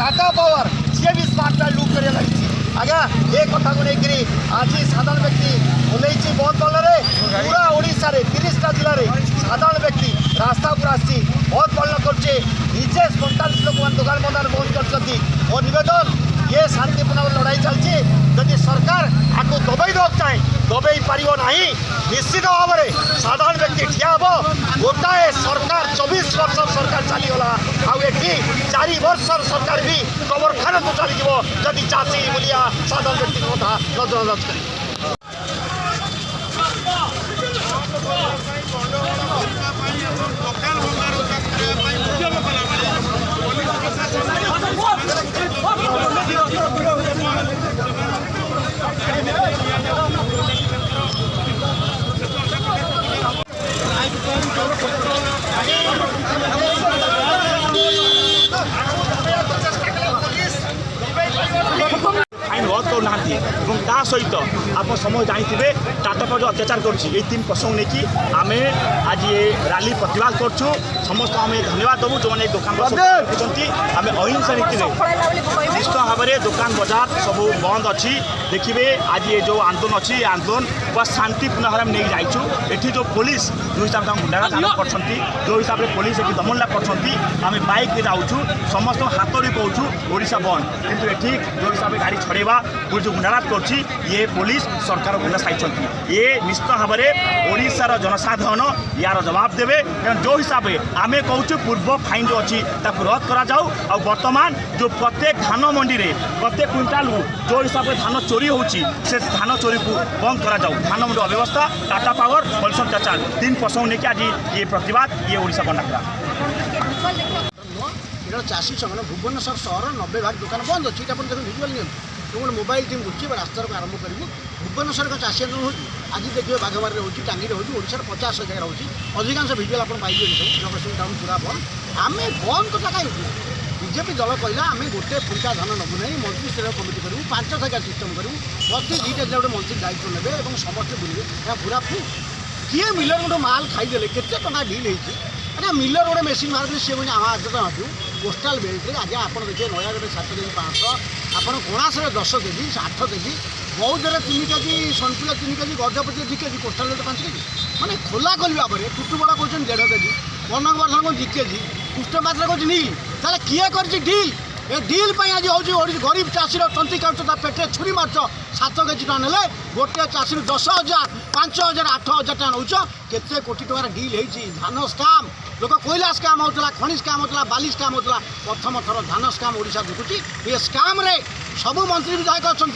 Tata power सी भी smart card लुट कर लगी आज्ञा ये कथा को लेकर आज साधारण व्यक्ति ओल्लैची बहुत बल्ले पूरा ओडिशा रे 30टा जिले में साधारण व्यक्ति रास्ता पर आसी बहुत बल्ल करछे निजे 45 लोक दुकान बंद बंद कर और निवेदन ये शांतिपूर्ण लड़ाई चलती जदि सरकार आपको दबाई देवा चाहे दबाई पार ना निश्चित भाव में साधारण व्यक्ति ठिया हम गोटाए सरकार 24 वर्ष सरकार चलीगला आठी 4 वर्ष सरकार भी कबर खाना तो चलीज जदि चाषी मूलिया साधारण व्यक्ति कथा नजरअंदाज कर ता सहित आप समय जानते टाटा पर जो अत्याचार कर तीन प्रसंग नहीं आम आज ये रैली प्रतिवाद करूँ समस्त आम धन्यवाद देवु जो मैंने दुकान आम अहिंसा नीति निश्चित भाव में दुकान बजार सब बंद अच्छी देखिए आज ये जो आंदोलन अच्छी आंदोलन बस शांतिपूर्ण भाव में नहीं जाइछू एठी जो पुलिस जो हिसाब से गुंडारा काम कर जो हिसाब से पुलिस ये दमनला कर बाइक जाऊँ समस्त हाथ भी कहूँ ओडिशा बंद किंतु एठी जो हिसाब से गाड़ी छड़ेवा पुलिस जो गुंडाराज कर ये पुलिस सरकार गुंडा साई ये निश्चित भाव में ओडिशार जनसाधारण यार जवाब देवे जो हिसाब से आम कहूँ पूर्व फाइन जो अच्छी रद्द करा जाऊ और वर्तमान जो प्रत्येक धान मंडी में प्रत्येक क्विंटाल जो हिसाब से धान चोरी होची से धान चोरी को बंद करा जाऊ धान मंडी अव्यवस्था टाटा पावर पॉल्यूशन अत्याचार 3 प्रसंग लेकिन आज ये प्रतिवाद ये ओडिशा बंद चाषी संगठन भुवनेश्वर सहर 90 भाग दुकान बंद अच्छी देखो भिजुआल नहीं तुम मोबाइल टीम बुझे रास्ता आरंभ करूँ भुवनेश्वर का चाषी आंदोलन हो आज देखिए बाघमारे हो टांगी होशार 50 जगह रोचे अधिकांश भिजुआल आप पाइबे जगतसिंह टाउन पूरा बंद आम बंद कथा कहीं बीजेपी दल कहला आम गोटे फुंका धान नबू ना मंत्री स्तरीय कमिटी करूँ 5 जगह सिस्टम करूँ प्रति 2टा गोटे मंत्री दायित्व ने और समस्ते बुले पूरा फू किए मिलर गोटे माल खाईदे केते टका डिल होती अरे मिलर गोटे मेसीन मारे सी मुझे आम आदत नु पोस्टाल बेल्ट आज आप देखिए नयागढ़ 7,500 आपड़ कणासरे 10 केजी 8 केजी बौद्धरे 3 KG Sonpur 3 KG Gajapati 2 KG पोस्टाल बेल्ट 5 केजी मैंने खोला खोली भाव में टुटुबड़ा कौन 1.5 केजी कनक वर्धन 2 केजी कृष्णपात्र कौन नील ताले किए कर डील ए डील आज हूँ गरीब चाषी तंती काटुता पेटे छुरी मार्च 7 केजी टन हेल्ले गोटे चाषी 10,000 5,000 8,000 टका नौ केते कोटी टकार डील होती धान स्काम लोक कोयला स्काम होता खनि स्काम होता बाली स्काम होता प्रथम थर धान स्काम ओडिशा देखुची ये स्काम रे सब मंत्री विधायक अच्छा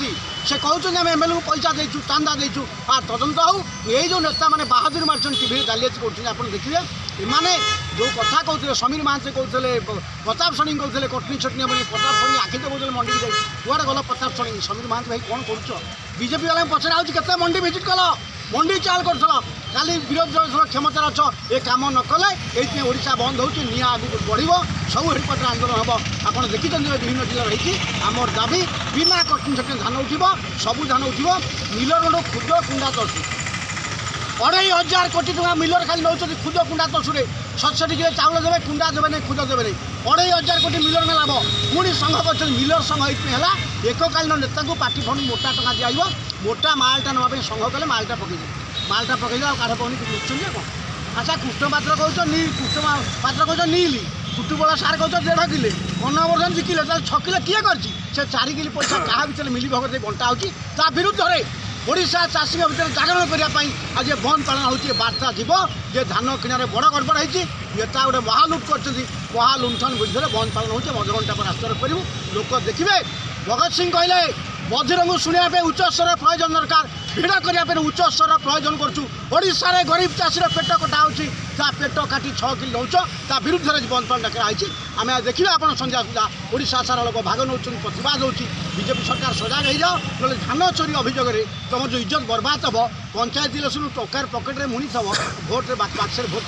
से कहते आम एमएलए को पैसा देचु चांदा देचु तदंत हो ये जो नेता मैंने बाहादुर मार्चन टीवी गालियाज कर देखिए इमाने जो कथा कहते समीर महांती कहते प्रताप षणी कहते कटनी छटनी बनी प्रताप षणी आखि देखते मंडी जाए कुआड़े गल प्रताप षणी समीर महांती भाई कौन कर बीजेपी वाले पचरा होते मंडी भिजिट कल मंडी चाल कर खाली विरोधी दल क्षमता अच्छ ये कम न कले ये ओडिशा बंद हो निआ आगे बढ़ सब हेडक्वार्टर आंदोलन हम आप देखते विभिन्न जिला रही आमर दाबी बिना कटनी छटनी धान उठब सबू धान उठब मिलर गोटे क्षुद्र कुंडा तसु 2,500 कोटी टका मिलर खाली नौ क्षुद्र कुंडा तसुरे 67 किलो चाउल देवे कुंडा देवे नहीं खुद देवे नहीं 2,500 कोटी मिलर में लाभ पुणी संघ कर मिलर संघ है एककालीन नेता को पार्टी फंड मोटा टका दिया मोटा मालटा नापी संघ कले मालटा पकईदे काठ पानी लुचुन कौन अच्छा कृष्णपात्र कौच नील कृष्णपात्र कौच नील कुटुबड़ा सार कौच 1.5 किलो कनवर्धन 2 किलो 6 किलो किए कर 4 किलो पैसा क्या भितर मिली भगत बंटा हो विरुद्ध में ओडिशा चाषी भितर जागरण करने आज बंद पालन हो बार्ता जीव जे धान किणारे बड़ गड़बड़ होती नेता गोटे महालुट कर महालुंठन विरुद्ध बंद पालन हो मधुघंटा पर रास्ता करूँ लोक देखिए भगत सिंह कहले बधिर को शुणा उच्च स्तर प्रयोजन दरकार भिड़ करने उच्च स्तर प्रयोजन करुशा गरीब चाषी पेट कटा हो पेट काटी 6 किलो नौ विरुद्ध में बंद पालन डाकराई आम देखिए आप संध्या सुधा ओडिशा सारा लोक भाग नौ प्रतिवाद हो बीजेपी सरकार सजाग हो जाओ ना धान चोरी अभियोग तुम जो इज्जत बर्बाद हम पंचायत इलेक्शन टकार पकेट में मुणी थव भोट बाक्स भोट